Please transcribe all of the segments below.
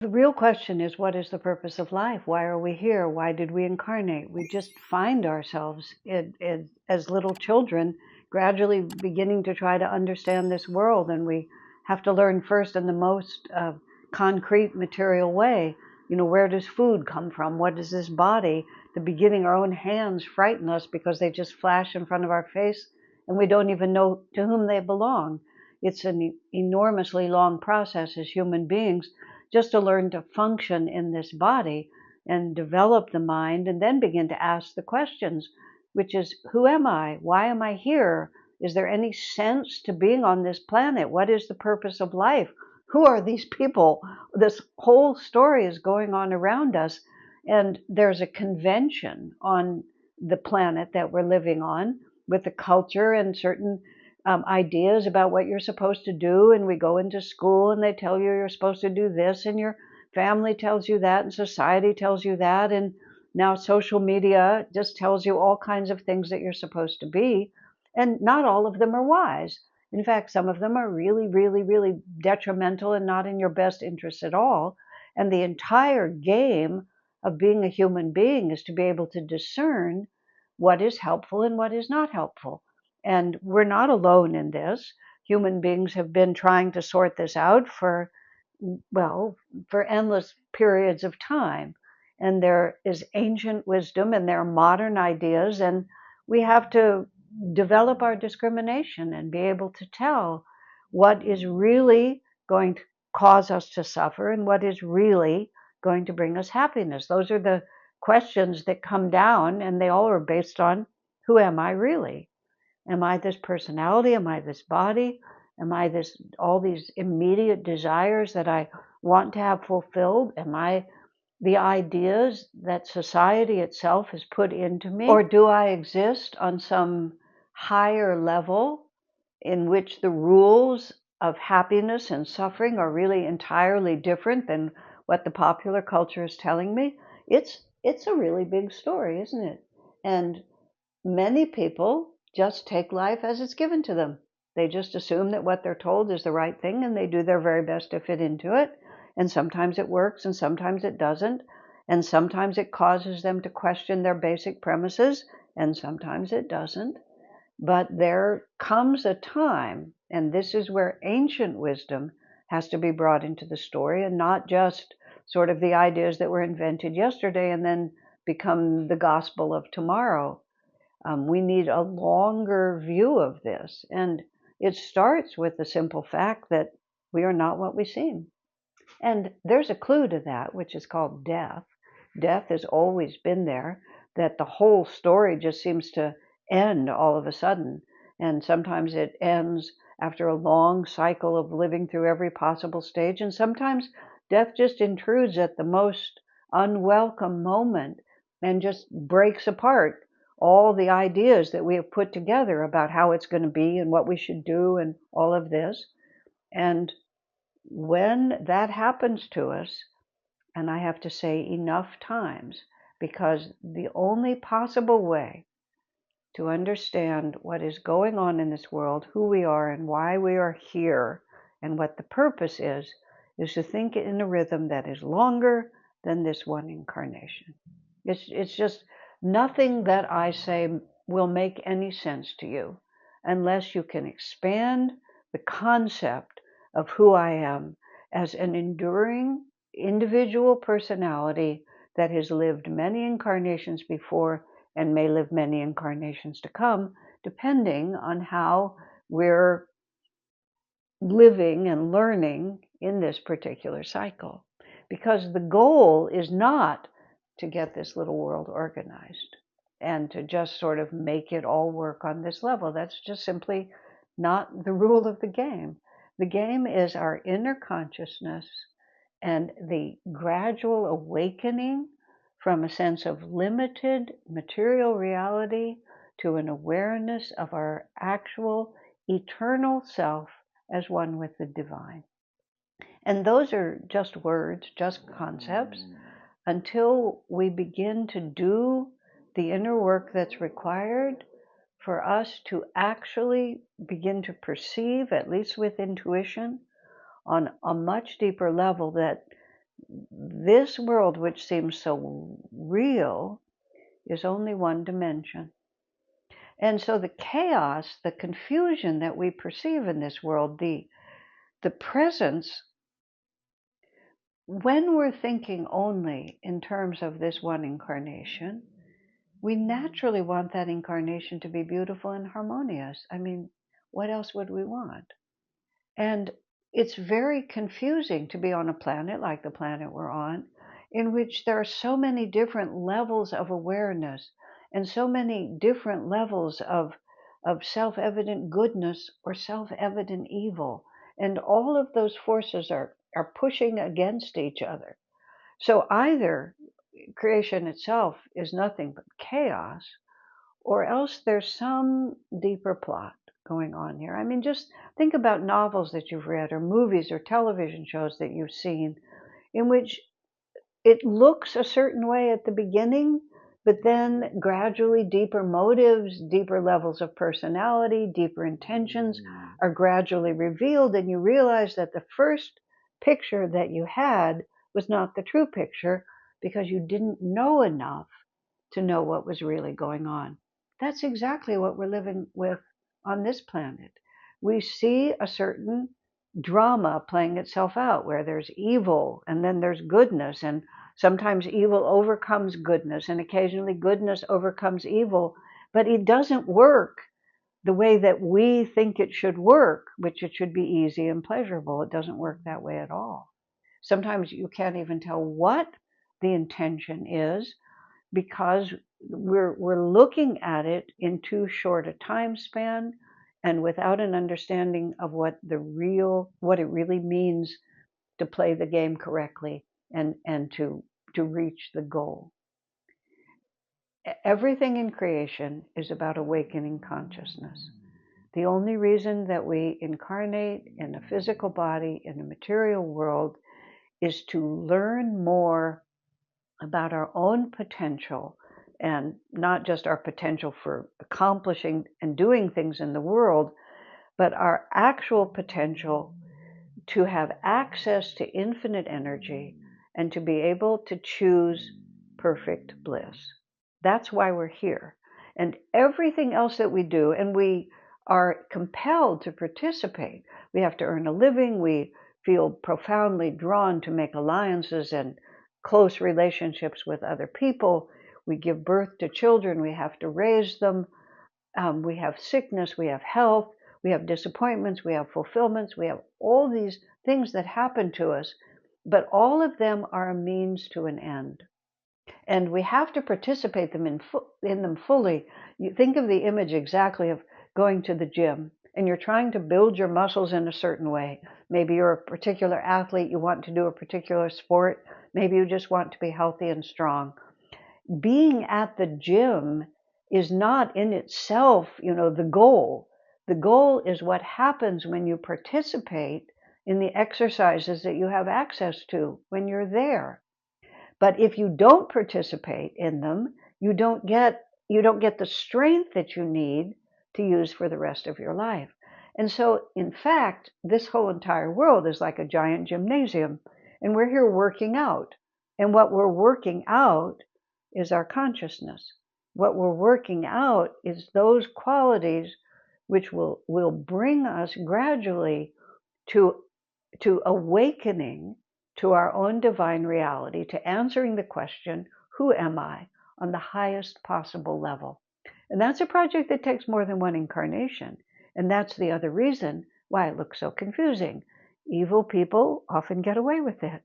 The real question is, what is the purpose of life? Why are we here? Why did we incarnate? We just find ourselves as little children, gradually beginning to try to understand this world. And we have to learn first in the most concrete material way. Where does food come from? What is this body? The beginning, our own hands frighten us because they just flash in front of our face and we don't even know to whom they belong. It's an enormously long process as human beings just to learn to function in this body and develop the mind and then begin to ask the questions, which is, who am I? Why am I here? Is there any sense to being on this planet? What is the purpose of life? Who are these people? This whole story is going on around us, and there's a convention on the planet that we're living on with the culture and certain ideas about what you're supposed to do. And we go into school and they tell you you're supposed to do this, and your family tells you that, and society tells you that. And now social media just tells you all kinds of things that you're supposed to be. And not all of them are wise. In fact, some of them are really, really, really detrimental and not in your best interest at all. And the entire game of being a human being is to be able to discern what is helpful and what is not helpful. And we're not alone in this. Human beings have been trying to sort this out well, for endless periods of time. And there is ancient wisdom and there are modern ideas, and we have to develop our discrimination and be able to tell what is really going to cause us to suffer and what is really going to bring us happiness. Those are the questions that come down, and they all are based on, who am I really? Am I this personality? Am I this body? Am I this all these immediate desires that I want to have fulfilled? Am I the ideas that society itself has put into me? Or do I exist on some higher level in which the rules of happiness and suffering are really entirely different than what the popular culture is telling me? It's a really big story, isn't it? And many people just take life as it's given to them. They just assume that what they're told is the right thing and they do their very best to fit into it. And sometimes it works and sometimes it doesn't. And sometimes it causes them to question their basic premises and sometimes it doesn't. But there comes a time, and this is where ancient wisdom has to be brought into the story and not just sort of the ideas that were invented yesterday and then become the gospel of tomorrow. We need a longer view of this. And it starts with the simple fact that we are not what we seem. And there's a clue to that, which is called death. Death has always been there, that the whole story just seems to end all of a sudden. And sometimes it ends after a long cycle of living through every possible stage. And sometimes death just intrudes at the most unwelcome moment and just breaks apart all the ideas that we have put together about how it's going to be and what we should do and all of this. And when that happens to us, and I have to say enough times, because the only possible way to understand what is going on in this world, who we are and why we are here, and what the purpose is to think in a rhythm that is longer than this one incarnation. It's just nothing that I say will make any sense to you unless you can expand the concept of who I am as an enduring individual personality that has lived many incarnations before and may live many incarnations to come, depending on how we're living and learning in this particular cycle. Because the goal is not to get this little world organized and to just sort of make it all work on this level. That's just simply not the rule of the game. The game is our inner consciousness and the gradual awakening from a sense of limited material reality to an awareness of our actual eternal self as one with the divine. And those are just words, just concepts, until we begin to do the inner work that's required for us to actually begin to perceive, at least with intuition, on a much deeper level, that This world, which seems so real, is only one dimension. And so the chaos, the confusion that we perceive in this world, the presence, when we're thinking only in terms of this one incarnation, we naturally want that incarnation to be beautiful and harmonious. I mean, what else would we want? And it's very confusing to be on a planet like the planet we're on, in which there are so many different levels of awareness and so many different levels of self-evident goodness or self-evident evil. And all of those forces are pushing against each other. So either creation itself is nothing but chaos, or else there's some deeper plot going on here. I mean, just think about novels that you've read, or movies or television shows that you've seen, in which it looks a certain way at the beginning, but then gradually deeper motives, deeper levels of personality, deeper intentions are gradually revealed, and you realize that the first picture that you had was not the true picture because you didn't know enough to know what was really going on. That's exactly what we're living with on this planet. We see a certain drama playing itself out where there's evil and then there's goodness, and sometimes evil overcomes goodness and occasionally goodness overcomes evil, but it doesn't work the way that we think it should work, which it should be easy and pleasurable. It doesn't work that way at all. Sometimes you can't even tell what the intention is because we're looking at it in too short a time span and without an understanding of what it really means to play the game correctly and to reach the goal. Everything in creation is about awakening consciousness. The only reason that we incarnate in a physical body in a material world is to learn more about our own potential, and not just our potential for accomplishing and doing things in the world, but our actual potential to have access to infinite energy and to be able to choose perfect bliss. That's why we're here. And everything else that we do, and we are compelled to participate. We have to earn a living. We feel profoundly drawn to make alliances and close relationships with other people. We give birth to children. We have to raise them. We have sickness. We have health. We have disappointments. We have fulfillments. We have all these things that happen to us, but all of them are a means to an end. And we have to participate in them fully. You think of the image exactly of going to the gym and you're trying to build your muscles in a certain way. Maybe you're a particular athlete, you want to do a particular sport. Maybe you just want to be healthy and strong. Being at the gym is not in itself, the goal. The goal is what happens when you participate in the exercises that you have access to when you're there. But if you don't participate in them, you don't get the strength that you need to use for the rest of your life. And so, in fact, this whole entire world is like a giant gymnasium, and we're here working out. And what we're working out is our consciousness. What we're working out is those qualities which will bring us gradually to awakening to our own divine reality, to answering the question, who am I, on the highest possible level? And that's a project that takes more than one incarnation. And that's the other reason why it looks so confusing. Evil people often get away with it.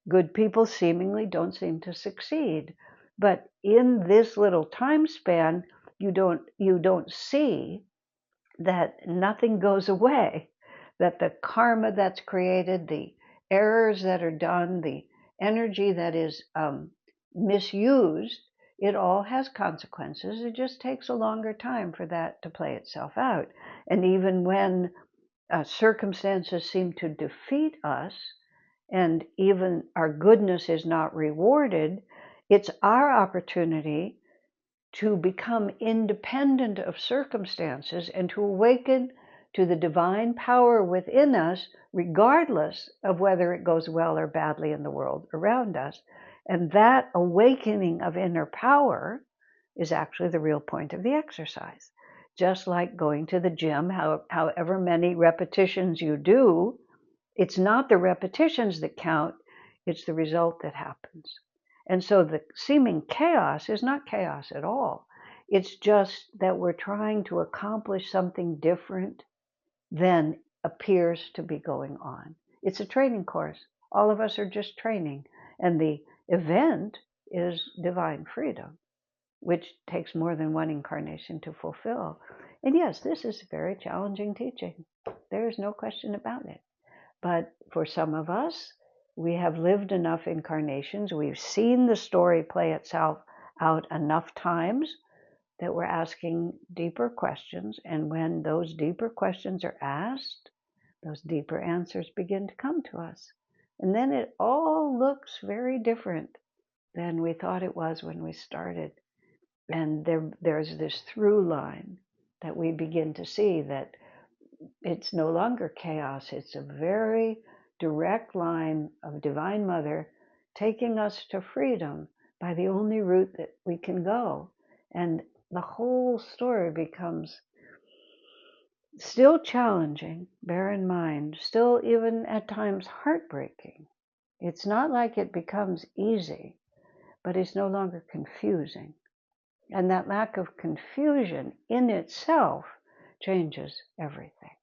Good people seemingly don't seem to succeed. But in this little time span, you don't see that nothing goes away, that the karma that's created, the errors that are done, the energy that is misused, it all has consequences. It just takes a longer time for that to play itself out. And even when circumstances seem to defeat us, and even our goodness is not rewarded, it's our opportunity to become independent of circumstances and to awaken to the divine power within us, regardless of whether it goes well or badly in the world around us. And that awakening of inner power is actually the real point of the exercise. Just like going to the gym, however many repetitions you do, it's not the repetitions that count, it's the result that happens. And so the seeming chaos is not chaos at all. It's just that we're trying to accomplish something different than appears to be going on. It's a training course. All of us are just training. And the event is divine freedom, which takes more than one incarnation to fulfill. And yes, this is very challenging teaching. There is no question about it. But for some of us, we have lived enough incarnations. We've seen the story play itself out enough times that we're asking deeper questions. And when those deeper questions are asked, those deeper answers begin to come to us. And then it all looks very different than we thought it was when we started. And there's this through line that we begin to see, that it's no longer chaos. It's a very direct line of Divine Mother taking us to freedom by the only route that we can go. And the whole story becomes still challenging, bear in mind, still even at times heartbreaking. It's not like it becomes easy, but it's no longer confusing. And that lack of confusion in itself changes everything.